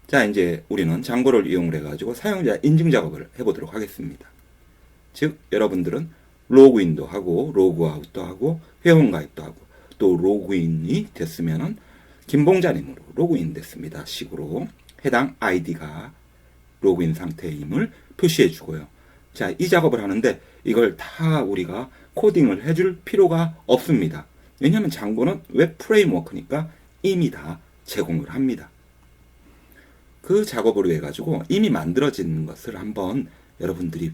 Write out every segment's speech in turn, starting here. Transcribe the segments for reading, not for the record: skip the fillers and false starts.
자, 이제 우리는 장고를 이용을 해가지고 사용자 인증 작업을 해보도록 하겠습니다. 즉, 여러분들은 로그인도 하고, 로그아웃도 하고, 회원가입도 하고, 또 로그인이 됐으면은 김봉자님으로 로그인 됐습니다 식으로 해당 아이디가 로그인 상태임을 표시해 주고요. 자, 이 작업을 하는데 이걸 다 우리가 코딩을 해줄 필요가 없습니다. 왜냐하면 장고는 웹 프레임워크니까 이미 다 제공을 합니다. 그 작업으로 해가지고 이미 만들어진 것을 한번 여러분들이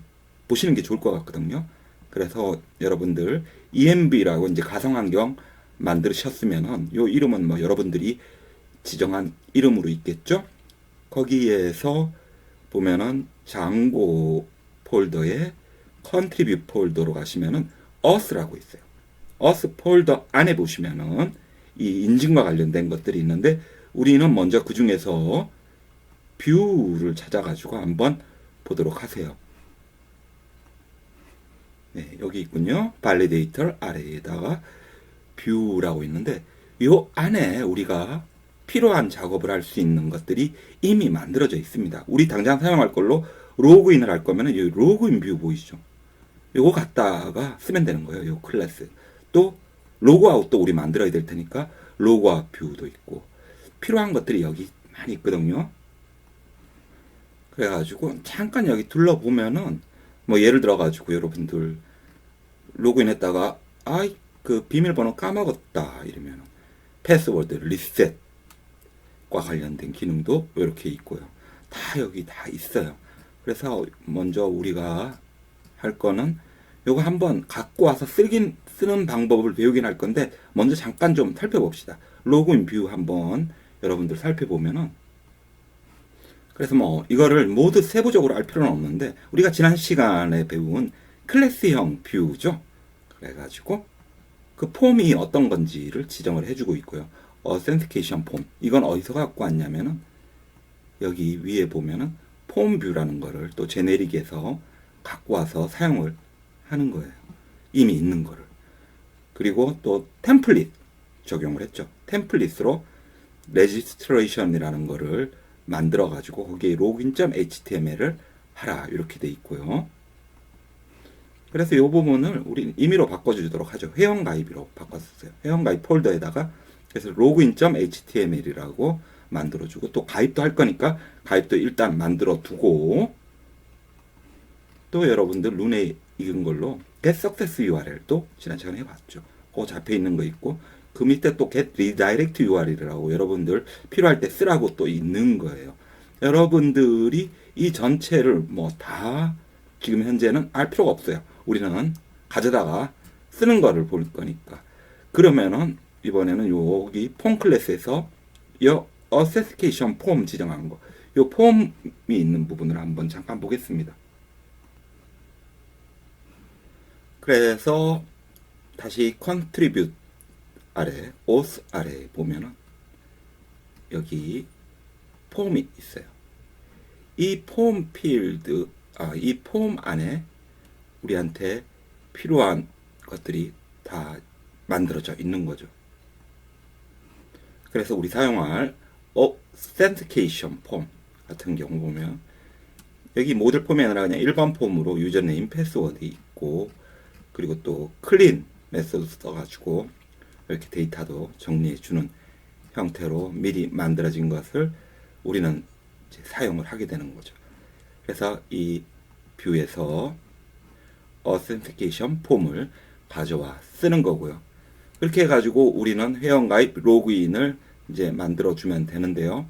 보시는 게 좋을 것 같거든요. 그래서 여러분들 EMB라고 이제 가상환경 만드셨으면은 요 이름은 뭐 여러분들이 지정한 이름으로 있겠죠. 거기에서 보면은 장고 폴더에 컨트리뷰 폴더로 가시면은 us라고 있어요. us 폴더 안에 보시면은 이 인증과 관련된 것들이 있는데 우리는 먼저 그 중에서 뷰를 찾아가지고 한번 보도록 하세요. 네, 여기 있군요. 발리데이터 아래에다가 뷰라고 있는데 이 안에 우리가 필요한 작업을 할 수 있는 것들이 이미 만들어져 있습니다. 우리 당장 사용할 걸로 로그인을 할 거면 이 로그인 뷰 보이시죠? 이거 갖다가 쓰면 되는 거예요. 이 클래스. 또 로그아웃도 우리 만들어야 될 테니까 로그아웃 뷰도 있고 필요한 것들이 여기 많이 있거든요. 그래가지고 잠깐 여기 둘러보면은 뭐 예를 들어가지고 여러분들 로그인했다가 아이 그 비밀번호 까먹었다 이러면 패스워드 리셋과 관련된 기능도 이렇게 있고요. 다 여기 다 있어요. 그래서 먼저 우리가 할 거는 요거 한번 갖고 와서 쓰는 방법을 배우긴 할 건데 먼저 잠깐 좀 살펴봅시다. 로그인 뷰 한번 여러분들 살펴보면은 그래서 뭐 이거를 모두 세부적으로 알 필요는 없는데 우리가 지난 시간에 배운 클래스형 뷰죠. 그래가지고 그 폼이 어떤 건지를 지정을 해주고 있고요. 어센티케이션 폼 이건 어디서 갖고 왔냐면은 여기 위에 보면은 폼 뷰라는 거를 또 제네릭에서 갖고 와서 사용을 하는 거예요. 이미 있는 거를. 그리고 또 템플릿 적용을 했죠. 템플릿으로 레지스트레이션이라는 거를 만들어 가지고 거기에 login.html을 하라 이렇게 돼 있고요. 그래서 이 부분을 우리 임의로 바꿔주도록 하죠. 회원가입으로 바꿨어요. 회원가입 폴더에다가 그래서 login.html이라고 만들어주고 또 가입도 할 거니까 가입도 일단 만들어 두고 또 여러분들 눈에 익은 걸로 get success URL도 지난 시간에 해봤죠. 그거 잡혀 있는 거 있고 그 밑에 또 get redirect URL이라고 여러분들 필요할 때 쓰라고 또 있는 거예요. 여러분들이 이 전체를 뭐 다 지금 현재는 알 필요가 없어요. 우리는 가져다가 쓰는 거를 볼 거니까. 그러면은 이번에는 여기 폼 클래스에서 요 어세스케이션 폼 지정한 거, 요 폼이 있는 부분을 한번 잠깐 보겠습니다. 그래서 다시 컨트리뷰트 아래, auth 아래 보면은 여기 폼이 있어요. 이 폼 필드, 이 폼 안에 우리한테 필요한 것들이 다 만들어져 있는 거죠. 그래서 우리 사용할 authentication 폼 같은 경우 보면 여기 모듈 폼이 아니라 그냥 일반 폼으로 유저네임, 패스워드 있고 그리고 또 클린 메소드 써가지고 이렇게 데이터도 정리해 주는 형태로 미리 만들어진 것을 우리는 이제 사용을 하게 되는 거죠. 그래서 이 뷰에서 authentication 폼을 가져와 쓰는 거고요. 그렇게 해가지고 우리는 회원가입 로그인을 이제 만들어주면 되는데요.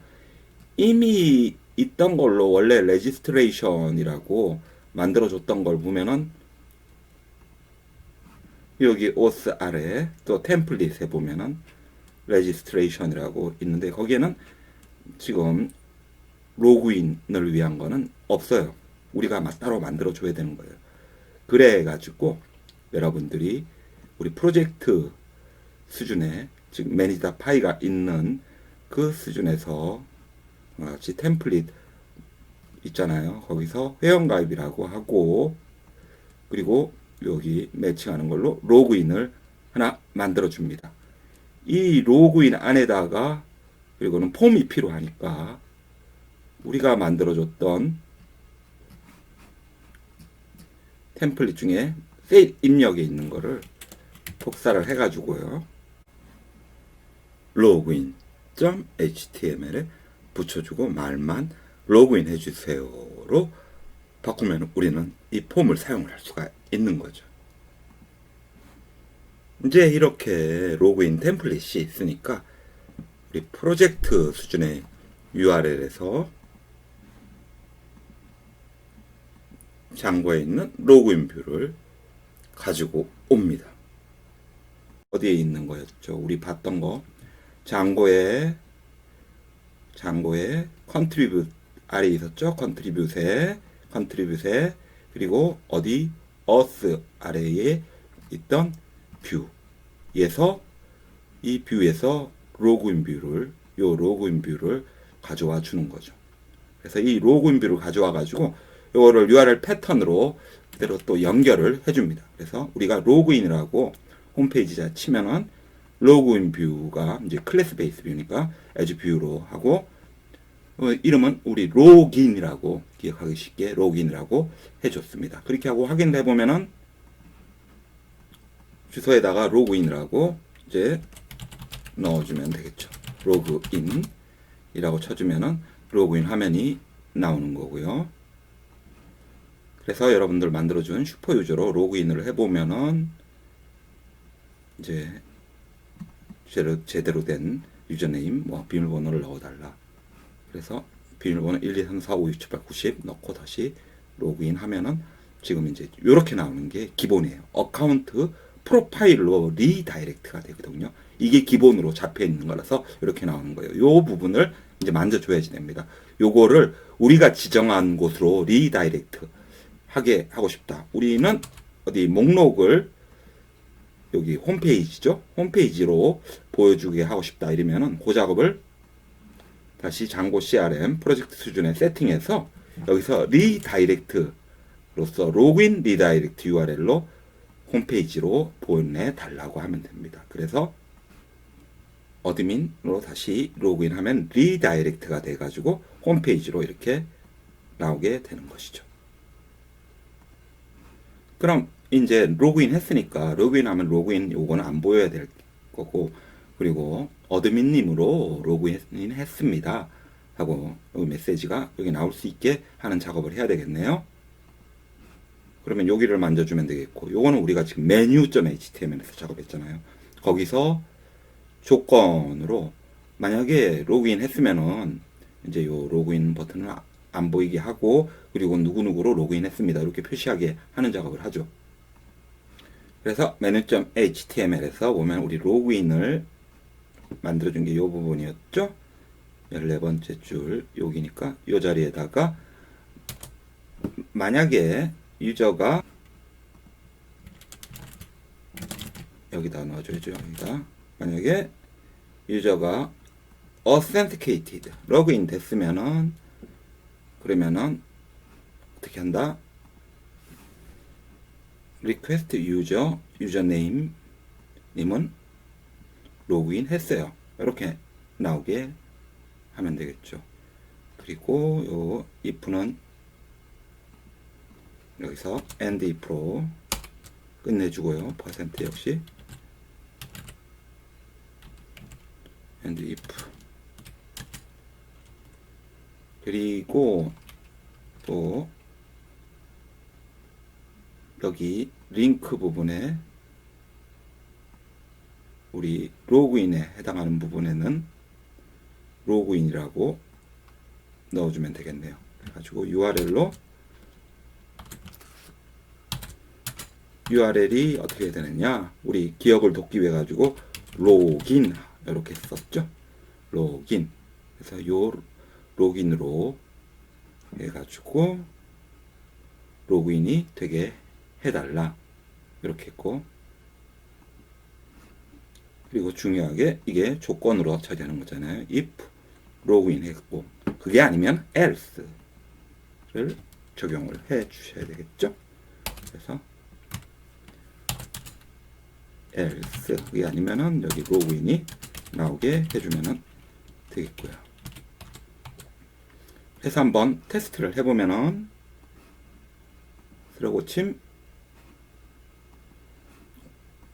이미 있던 걸로 원래 레지스트레이션이라고 만들어줬던 걸 보면은 여기 auth 아래 또 템플릿에 보면은 레지스트레이션이라고 있는데 거기에는 지금 로그인을 위한 거는 없어요. 우리가 따로 만들어 줘야 되는 거예요. 그래 가지고 여러분들이 우리 프로젝트 수준에 지금 매니저 파이가 있는 그 수준에서 같이 템플릿 있잖아요. 거기서 회원가입이라고 하고 그리고 여기 매칭하는 걸로 로그인을 하나 만들어 줍니다. 이 로그인 안에다가 그리고는 폼이 필요하니까 우리가 만들어줬던 템플릿 중에 셋 입력에 있는 거를 복사를 해가지고요. login.html에 붙여주고 말만 로그인 해주세요로 바꾸면 우리는 이 폼을 사용을 할 수가 있는 거죠. 이제 이렇게 로그인 템플릿이 있으니까 우리 프로젝트 수준의 URL에서 장고에 있는 로그인 뷰를 가지고 옵니다. 어디에 있는 거였죠? 우리 봤던 거. 장고에 컨트리뷰트 아래에 있었죠? 컨트리뷰트에 그리고 어디 어스 아래에 있던 뷰에서 이 뷰에서 로그인 뷰를 가져와 주는 거죠. 그래서 이 로그인 뷰를 가져와 가지고 이거를 URL 패턴으로 그대로 또 연결을 해줍니다. 그래서 우리가 로그인이라고 홈페이지에 치면은 로그인 뷰가 이제 클래스 베이스 뷰니까 as 뷰로 하고 이름은 우리 로그인이라고 기억하기 쉽게 로그인이라고 해줬습니다. 그렇게 하고 확인을 해보면은 주소에다가 로그인이라고 이제 넣어주면 되겠죠. 로그인이라고 쳐주면은 로그인 화면이 나오는 거고요. 그래서 여러분들 만들어준 슈퍼유저로 로그인을 해보면은 이제 제대로 된 유저네임, 비밀번호를 넣어달라. 그래서 비밀번호 1, 2, 3, 4, 5, 6, 7, 8, 90 넣고 다시 로그인 하면은 지금 이제 이렇게 나오는 게 기본이에요. 어카운트 프로파일로 리다이렉트가 되거든요. 이게 기본으로 잡혀 있는 거라서 이렇게 나오는 거예요. 요 부분을 이제 만져줘야지 됩니다. 요거를 우리가 지정한 곳으로 리다이렉트 하게 하고 싶다. 우리는 어디 목록을 여기 홈페이지죠. 홈페이지로 보여주게 하고 싶다. 이러면은 그 작업을 다시 장고 CRM 프로젝트 수준의 세팅해서 여기서 리다이렉트로서 로그인 리다이렉트 URL로 홈페이지로 보내달라고 하면 됩니다. 그래서 어드민으로 다시 로그인하면 리다이렉트가 돼가지고 홈페이지로 이렇게 나오게 되는 것이죠. 그럼 이제 로그인 했으니까 로그인하면 로그인 요거는 안 보여야 될 거고 그리고 어드민님으로 로그인 했습니다 하고 여기 메시지가 여기 나올 수 있게 하는 작업을 해야 되겠네요. 그러면 여기를 만져주면 되겠고 요거는 우리가 지금 메뉴.html에서 작업했잖아요. 거기서 조건으로 만약에 로그인 했으면은 이제 요 로그인 버튼을 안 보이게 하고 그리고 누구누구로 로그인 했습니다 이렇게 표시하게 하는 작업을 하죠. 그래서 메뉴.html에서 보면 우리 로그인을 만들어준 게 이 부분이었죠. 14번째 줄 여기니까 이 자리에다가 만약에 유저가 여기다 넣어줘야죠. 여기다 만약에 유저가 authenticated 로그인 됐으면은 그러면은 어떻게 한다? request user 유저네임 님은 로그인 했어요. 이렇게 나오게 하면 되겠죠. 그리고 요 if는 여기서 end if로 끝내주고요. 퍼센트 역시 end if 그리고 또 여기 링크 부분에 우리 로그인에 해당하는 부분에는 로그인이라고 넣어주면 되겠네요. 그래가지고 URL로 URL이 어떻게 되느냐 우리 기억을 돕기 위해 가지고 로긴 이렇게 썼죠. 로긴 그래서 요 로긴으로 해가지고 로그인이 되게 해달라 이렇게 했고 그리고 중요하게 이게 조건으로 처리하는 거잖아요. if 로그인 했고 그게 아니면 else를 적용을 해 주셔야 되겠죠. 그래서 else 그게 아니면은 여기 로그인이 나오게 해주면은 되겠고요. 해서 한번 테스트를 해보면은 쓰러고침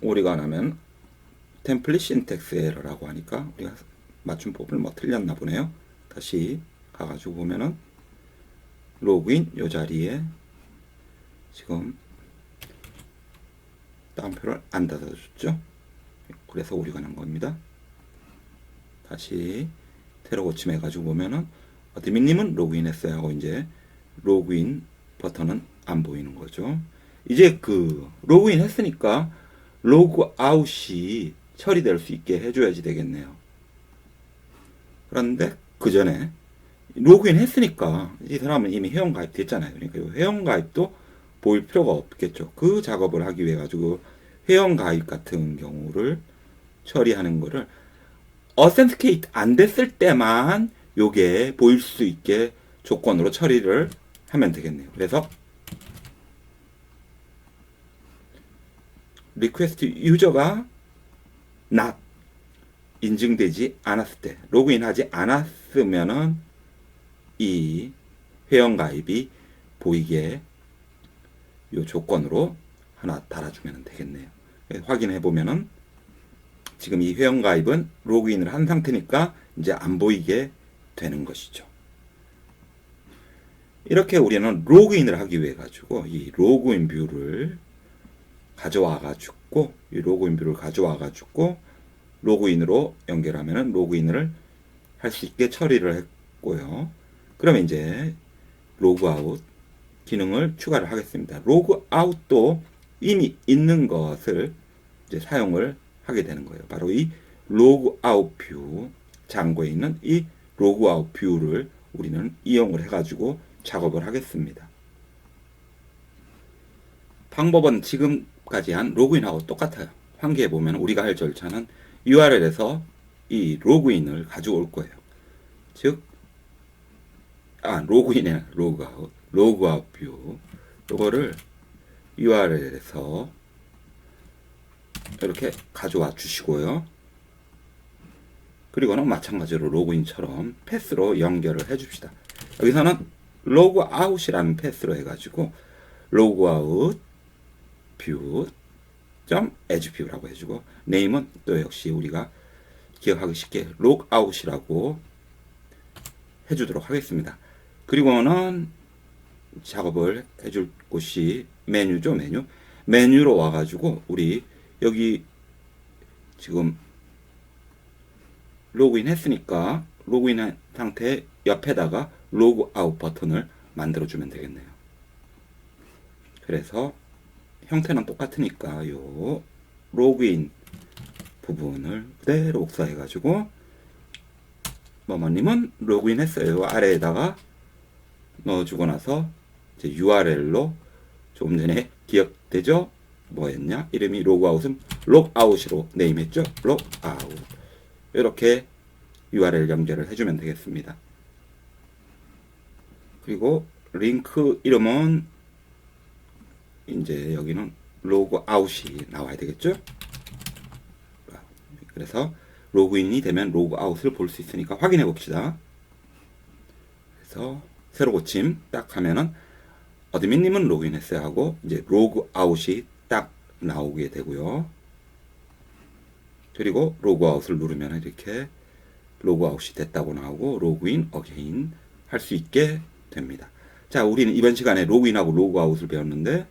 오리가 나면 템플릿 신텍스 에러라고 하니까 우리가 맞춤법을 뭐 틀렸나 보네요. 다시 가가지고 보면은 로그인 요 자리에 지금 따옴표를 안 닫아줬죠. 그래서 오류가 난 겁니다. 다시 테러 고침 해가지고 보면은 어드민님은 로그인 했어요 하고 이제 로그인 버튼은 안 보이는 거죠. 이제 그 로그인 했으니까 로그아웃이 처리될 수 있게 해줘야지 되겠네요. 그런데 그 전에 로그인 했으니까 이 사람은 이미 회원가입 됐잖아요. 그러니까 이 회원가입도 보일 필요가 없겠죠. 그 작업을 하기 위해 가지고 회원가입 같은 경우를 처리하는 거를 어센티케이트 안 됐을 때만 요게 보일 수 있게 조건으로 처리를 하면 되겠네요. 그래서 리퀘스트 유저가 not 인증되지 않았을 때, 로그인하지 않았으면은 이 회원가입이 보이게 요 조건으로 하나 달아주면 되겠네요. 확인해 보면은 지금 이 회원가입은 로그인을 한 상태니까 이제 안 보이게 되는 것이죠. 이렇게 우리는 로그인을 하기 위해 가지고 이 로그인 뷰를 가져와 가지고 이 로그인 뷰를 가져와 가지고 로그인으로 연결하면은 로그인을 할 수 있게 처리를 했고요. 그러면 이제 로그아웃 기능을 추가를 하겠습니다. 로그아웃도 이미 있는 것을 이제 사용을 하게 되는 거예요. 바로 이 로그아웃 뷰 창고에 있는 이 로그아웃 뷰를 우리는 이용을 해가지고 작업을 하겠습니다. 방법은 지금까지 한 로그인하고 똑같아요. 환기해 보면 우리가 할 절차는 URL에서 이 로그인을 가져올 거예요. 즉, 로그인이나 로그아웃 뷰. 요거를 URL에서 이렇게 가져와 주시고요. 그리고는 마찬가지로 로그인처럼 패스로 연결을 해 줍시다. 여기서는 로그아웃이라는 패스로 해가지고 로그아웃 뷰 edge view라고 해주고 네임은 또 역시 우리가 기억하기 쉽게 로그아웃이라고 해주도록 하겠습니다. 그리고는 작업을 해줄 곳이 메뉴죠. 메뉴로 와가지고 우리 여기 지금 로그인 했으니까 로그인한 상태 옆에다가 로그아웃 버튼을 만들어주면 되겠네요. 그래서 형태는 똑같으니까 요 로그인 부분을 그대로 옥사해가지고 뭐뭐님은 로그인 했어요. 아래에다가 넣어주고 나서 이제 URL로 조금 전에 기억되죠? 뭐였냐? 이름이 로그아웃은 록아웃으로 네임했죠? 록아웃. 이렇게 URL 연결을 해주면 되겠습니다. 그리고 링크 이름은 이제 여기는 로그아웃이 나와야 되겠죠? 그래서 로그인이 되면 로그아웃을 볼 수 있으니까 확인해 봅시다. 그래서 새로 고침 딱 하면은 어드민님은 로그인했어요 하고 이제 로그아웃이 딱 나오게 되고요. 그리고 로그아웃을 누르면 이렇게 로그아웃이 됐다고 나오고 로그인 어게인 할 수 있게 됩니다. 자, 우리는 이번 시간에 로그인하고 로그아웃을 배웠는데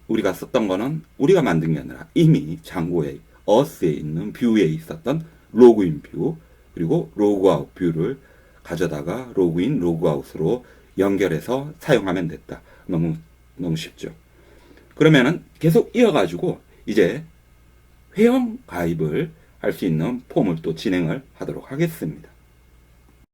우리가 썼던 거는 우리가 만든 게 아니라 이미 창고에 어스에 있는 뷰에 있었던 로그인 뷰 그리고 로그아웃 뷰를 가져다가 로그인 로그아웃으로 연결해서 사용하면 됐다. 너무 쉽죠. 그러면은 계속 이어가지고 이제 회원 가입을 할 수 있는 폼을 또 진행을 하도록 하겠습니다.